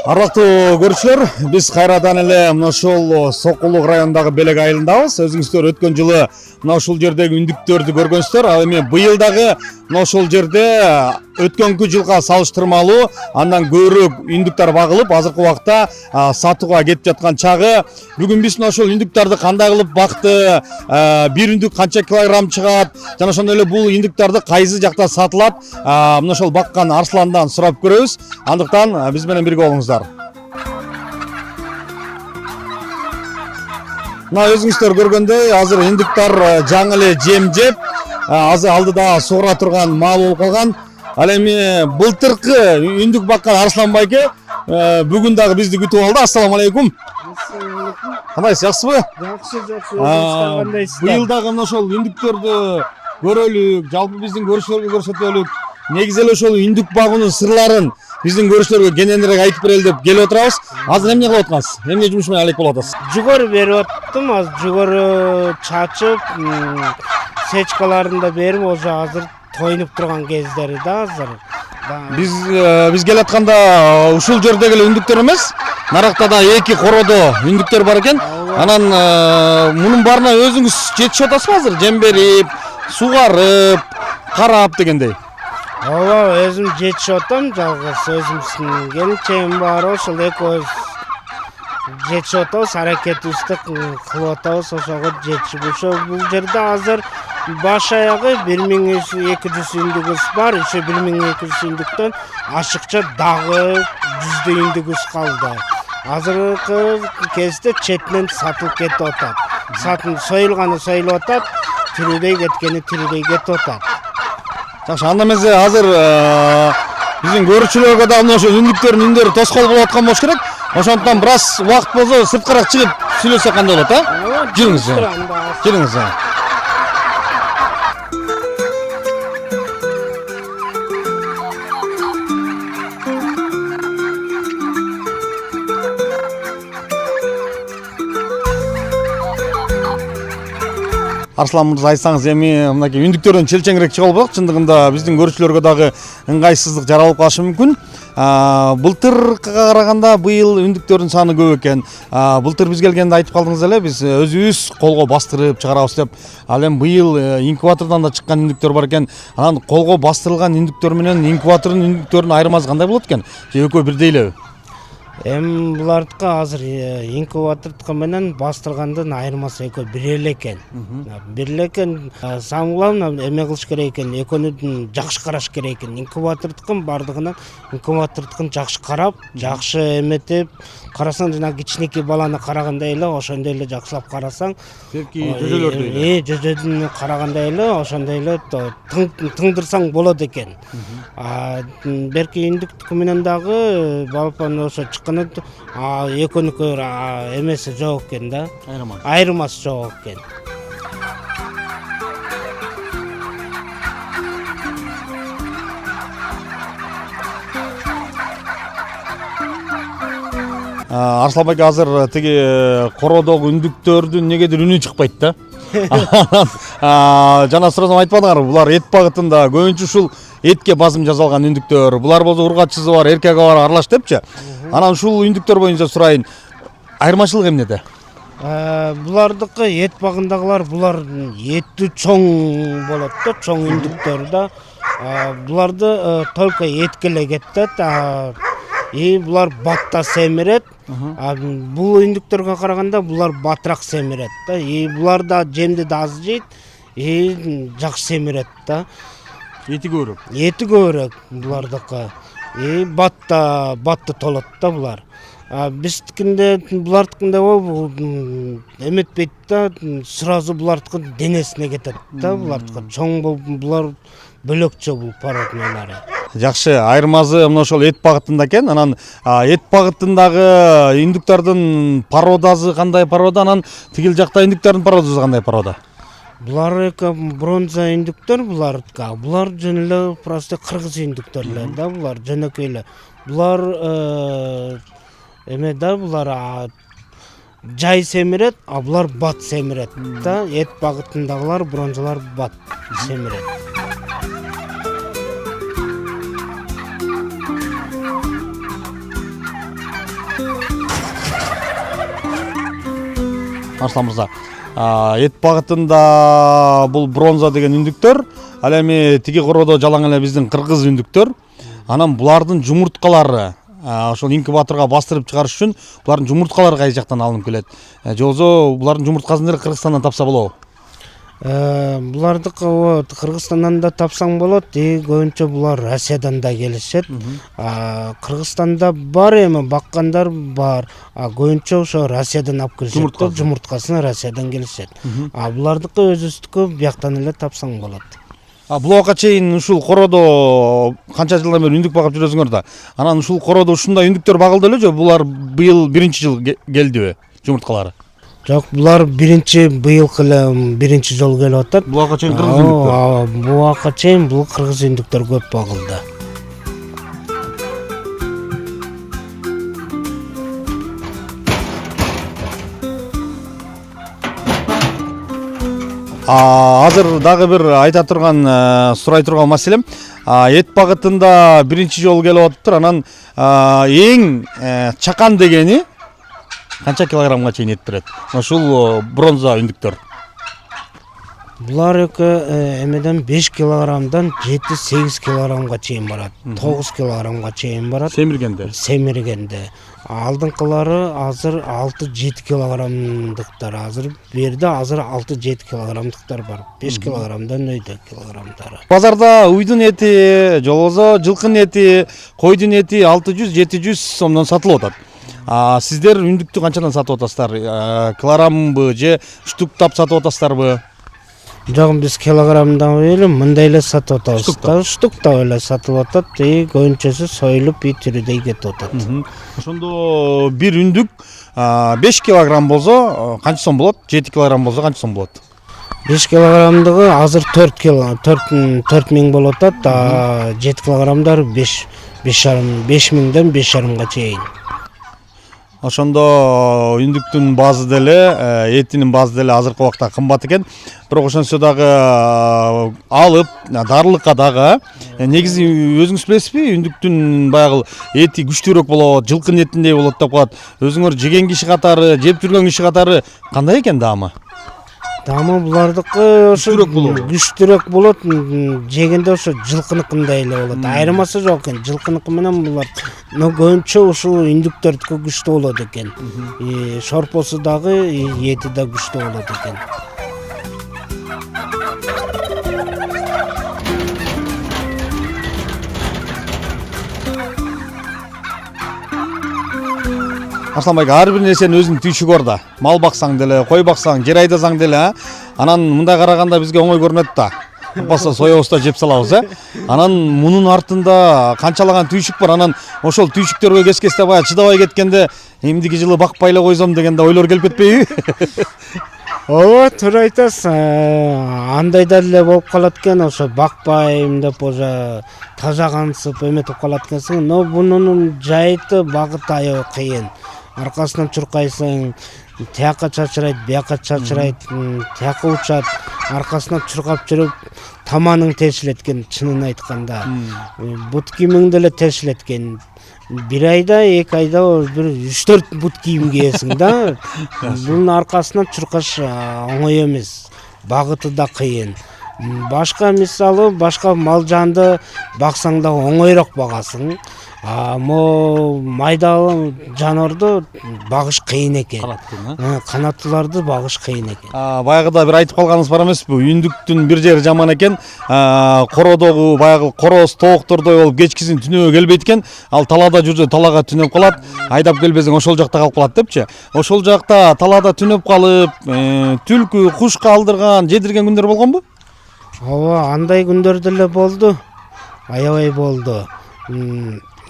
Арактуу көрүүчүлөр, биз кайрадан эле мына ушул Сокулук районундагы Белек айылындабыз. Өзүңүздөр өткөн жылы мына ушул жердеги үндүктөрдү көргөнсүздөр. Ал эми быйыл дагы мына ушул жерде өткөнкү жылга салыштырмалуу андан көбүрөөк үндүктөр багылып, азыркы убакта сатууга кетип жаткан чагы. Бүгүн биз мына ушул үндүктөрдү кандай кылып бакты, бир үндүк канча килограмм чыгат, жана ошондой эле бул үндүктөрдү кайсы жакта сатылат, мына ошол баккан Арсландан сурап көрөбүз. Андыктан биз менен бирге болуңуздар. Мына өзүңүздөр көргөндөй, азыр үндүктөр жаңы эле жем жеп, азыр алдыда суура турган мал болуп калган. Ал эми былтыркы үндүк баккан Арслан байке бүгүн дагы бизди күтүп алды. Ассаламу алейкум. Кандайсыз, жакшысызбы? Жакшы. Кандайсыз? Быйыл дагы мына ошол үндүктөрдү көрөлүк, жалпы биздин көрүүчүлөргө көрсөтөлүк. Негизи эле ошол үндүк багуунун сырларын биздин көрүүчүлөргө кененирээк айтып берели деп келип отурабыз. Азыр эмне кылып аткансыз? Эмне жумуш менен алек болуп атасыз? Жүгөр берип аттым, азыр жүгөр чачып, сечкаларын да берип, уже азыр тойнуп турган кездери да азыр. Биз келатканда ушул жердеги эле үндүктөр эмес, наракта да эки коrodо үндүктөр бар экен. Анан мунун баарына өзүңүз жетишип атасызбы азыр? Жем берип, сугарып, карап дегендей. Ооба, өзүм жетишип атам, жалгыз өзүмдүн келинчегим бар, ошол экөөбүз жетишип атабыз, аракетибизди кылып атабыз, ошого жетишип. Ошо бул жерде азыр баш аягы 1200 үндүгүбүз бар, ошо 1200 үндүктөн ашыкча дагы 100 үндүгүбүз калды. Азыркы кезде четинен сатылып кетип атат. Союлганы союлуп атат, тирүүдөй кеткени тирүүдөй кетип атат. Жакшы, анда эмесе азыр биздин көрүүчүлөргө да мына ошол үндүктөрдүн үндөрү тоскоол болуп аткан болуш керек. Ошондуктан бир аз убакыт болсо сырткараак чыгып сүйлөсөк кандай болот, а? Жүрүңүз. Арслан мырза, айтсаңыз, эми мынакей үндүктөрдөн челчеңирээк чыга албадык. Чындыгында биздин көрүүчүлөргө дагы ыңгайсыздык жаралып калышы мүмкүн. Былтыркыга караганда быйыл үндүктөрдүн саны көп экен. Былтыр биз келгенде айтып калдыңыз эле, биз өзүбүз колго бастырып чыгарабыз деп. Ал эми быйыл инкубатордон да чыккан үндүктөр бар экен. Анан колго бастырылган үндүктөр менен инкубатордун үндүктөрүнүн айырмасы кандай болот экен? Же экөө бирдей элеби? Эми булардыкы азыр инкубатордуку менен бастыргандын айырмасы экөө бир эле экен. Бир эле экен. Самый главный эме кылыш керек экен, экөөнү жакшы караш керек экен. Инкубатордукун бардыгынан инкубатордукун жакшы карап, жакшы эметип карасаң, жана кичинекей баланы карагандай эле, ошондой эле жакшылап карасаң, жүзөдүн карагандай эле, ошондой эле тыңдырсаң болот экен. Берки үндүктүкү менен дагы балапан ошо чыкканы экөөнүкү эмеси жок экен да. Айырмасы жок экен. Арслан байке, азыр тиги коrodогу үндүктөрдүн негедир үнү чыкпайт да. Жана суразам айтпадыңарбы, булар эт багытында көбүнчө ушул этке базым жасалган үндүктөр. Булар болсо ургачысы бар, эркеги бар, аралаш депчи. Анан ушул үндүктөр боюнча сурайын, айырмачылык эмнеде? Булардыкы эт багындагылар, булар эти чоң болот да, чоң үндүктөр да. Буларды только этке эле кетет. Булар батта семирет. Бул үндүктөргө караганда булар батыраак семирет да. Булар да жемди да аз жейт, жакшы семирет да. Эти көбүрөөк. Эти көбүрөөк булардыкы. Батты толот да булар. Биздикинде булардыкында эметпейт да, сразу булардыкы денесине кетет да, булардыкы чоң булар бөлөкчө бул породнолору. Жакшы, айырмасы мына ошол эт багытында экен. Анан эт багытындагы үндүктөрдүн породасы кандай порода, анан тигил жакта үндүктөрдүн породасы кандай порода? Булар бронза үндүктөр, булар жөн эле просто кыргыз үндүктөр эле да, булар жөнөкөй эле. Булар эме да, булар жай семирет, булар бат семирет да. Эт багытындагылар бронзалар бат семирет. Арслан мырза. Эт багытында бул бронза деген үндүктөр, ал эми тиги кородо жалаң эле биздин кыргыз үндүктөр. Анан булардын жумурткалары ошол инкубаторго бастырып чыгарыш үчүн булардын жумурткалары кайсы жактан алынып келет? Же болбосо булардын жумурткасын деле Кыргызстандан тапса болобу? Булардыкы Кыргызстандан да тапсаң болот, көбүнчө булар Россиядан да келишет. Кыргызстанда бар эми баккандар бар. Көбүнчө ошо Россиядан алып келишет, жумурткасын Россиядан келишет. Булардыкы өзүбүздүкү бияктан эле тапсаң болот. Бул убакка чейин ушул кородо канча жылдан бери үндүк багып жүрөсүңөр да? Анан ушул кородо ушундай үндүктөр багылды эле же булар быйыл биринчи жыл келдиби жумурткалары? Жок, булар быйылкы эле биринчи жолу келип атат. Бул убакка чейин кыргыз үндүктөр. Бул убакка чейин бул кыргыз үндүктөр көп багылды. Азыр дагы бир айта турган, сурай турган маселем, эт багытында биринчи жолу келип атыптыр. Анан эң чакан дегени канча килограммга чейин эт берет? Ушул бронза үндүктөр. Булар эмеден 5 килограммдан 7-8 килограммга чейин барат. 9 килограммга чейин барат. Семиргенде. Алдыңкылары азыр 6-7 килограммдыктар. Азыр берди, азыр 6-7 килограммдыктар бар. 5 килограммдан өйдө килограммдары. Базарда уйдун эти, же болбосо жылкынын эти, койдун эти 600-700 сомдон сатылып атат. Сиздер үндүктү канчадан сатып атасыздар? Килограммбы же штуктап сатып атасыздарбы? Жок, биз килограммдан эле мындай эле сатып атабыз. Штуктап эле сатып атат, көбүнчөсү союлуп үй түрүдөй кетип атат. Ошондо бир үндүк 5 килограмм болсо канча сом болот? 7 килограмм болсо канча сом болот? 5 килограммдыгы азыр 4000 болуп атат, 7 килограммдар 5000ден 5,5 чейин. Ошондо үндүктүн баазы деле, этинин баазы деле азыркы убакта кымбат экен. Бирок ошонсо дагы алып, дарылыкка дагы негизи өзүңүз билесизби, үндүктүн баягы эти күчтүүрөөк болот, жылкынын этиндей болот деп коет. Өзүңөр жеген киши катары, жеп жүргөн киши катары кандай экен даамы? Даамы булардыкы ошо күчтүүрөөк болот, жегенде ошо жылкыныкындай эле болот. Айырмасы жок экен. Жылкыныкы менен булар көбүнчө ушул үндүктөрдүкү күчтүү болот экен. Шорпосу дагы, эти да күчтүү болот экен. Арслан байга, ар бир нерсенин өзүнүн түйшүгү бар да. Мал баксаң деле, кой баксаң, жер айдасаң деле, анан мындай караганда бизге оңой көрүнөт да. Болбосо соебузда жеп салабыз, Анан мунун артында канчалаган түйшүк бар. Анан ошол түйшүктөргө кескесте баягы чыдабай кеткенде, эмдиги жылы бакпай эле койсом дегенде ойлор келип кетпейби? Ооба, туура айтасыз. Андай да эле болуп калат экен, ошо бакпайм деп уже тажагансып эметип калат экенсиң. Но бунун жайыты багыты аябай кыйын. Аркасынан чуркайсың, тияка чачырайт, бияка чачырайт, тияка учат, аркасынан чуркап жүрүп таманың тешилет экен, чынын айтканда. Бут кийимиң деле тешилет экен. Бир айда, 2 айда бир 3-4 бут кийим кийесиң да. Бунун аркасынан чуркаш оңой эмес. Багыты да кыйын. Башка мисалы, башка мал жанды баксаң да оңойрок багасың. Мо майда жанорду багыш кыйын экен. Канаттууларды багыш кыйын экен. Баягыда бир айтып калганыңыз бар эмеспи? Үндүктүн бир жери жаман экен. Кородогу баягы короз тооктордой болуп кечкисин түнөөгө келбейт экен. Ал талаада жүрсө талаага түнөп калат. Айдап келбесең ошол жакта калып калат депчи. Ошол жакта талаада түнөп калып, түлкү, кушка алдырган, жедирген күндөр болгонбу? Ооба, андай күндөр деле болду. Аябай болду.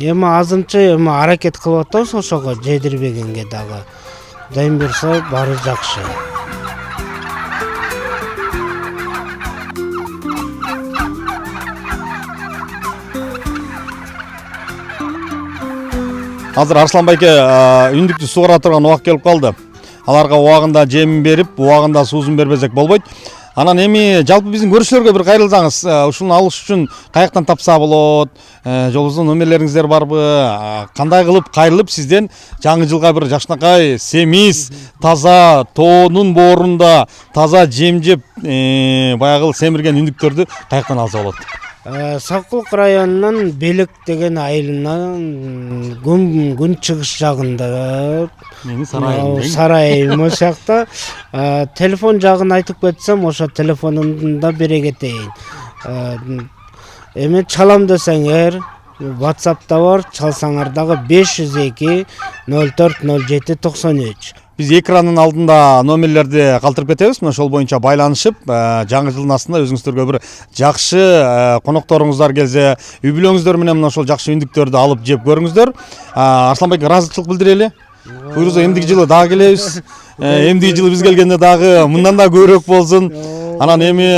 Эми азырынча аракет кылып атабыз ошого жедирбегенге дагы. Кудайым буйрса баары жакшы. Азыр Арслан байке үндүктү суугара турган убак келип калды. Аларга убагында жемин берип, убагында суусун бербесек болбойт. Анан эми жалпы биздин көрүүчүлөргө бир кайрылсаңыз, ушуну алыш үчүн каяктан тапса болот? Жолубуздун номерлериңиздер барбы? Кандай кылып кайрылып сизден жаңы жылга бир жакшынакай, семиз, таза тоонун боорунда таза жем жеп, баягы семирген үндүктөрдү каяктан алса болот? Сокулук районунун Белек деген айылынан күн чыгыш жагында сарайым ошол жакта. Телефон жагын айтып кетсем, ошо телефонумда бере кетейин. Эми чалам десеңер, WhatsApp'та бар, чалсаңар дагы 502 04 07 93. Биз экранын алдында номерлерди калтырып кетебиз. Мына ошол боюнча байланышып, жаңы жылдын астында өзүңүздөргө бир жакшы конокторуңуздар келсе, үй бүлөңүздөр менен мына ошол жакшы үндүктөрдү алып жеп көрүңүздөр. Арсланбек ыраазычылык билдирели. Буйрса эмдиги жылы дагы келебиз. Эмдиги жылы биз келгенде дагы мындан да көбүрөөк болсун. Анан эми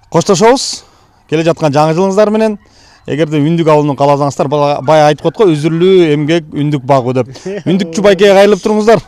коштошобуз. Келе жаткан жаңы жылыңыздар менен. Эгерде үндүк алууну кааласаңыздар, бая айтып коет го, үзүрлүү эмгек үндүк багуу деп. Үндүкчү байкеге кайрылып туруңуздар.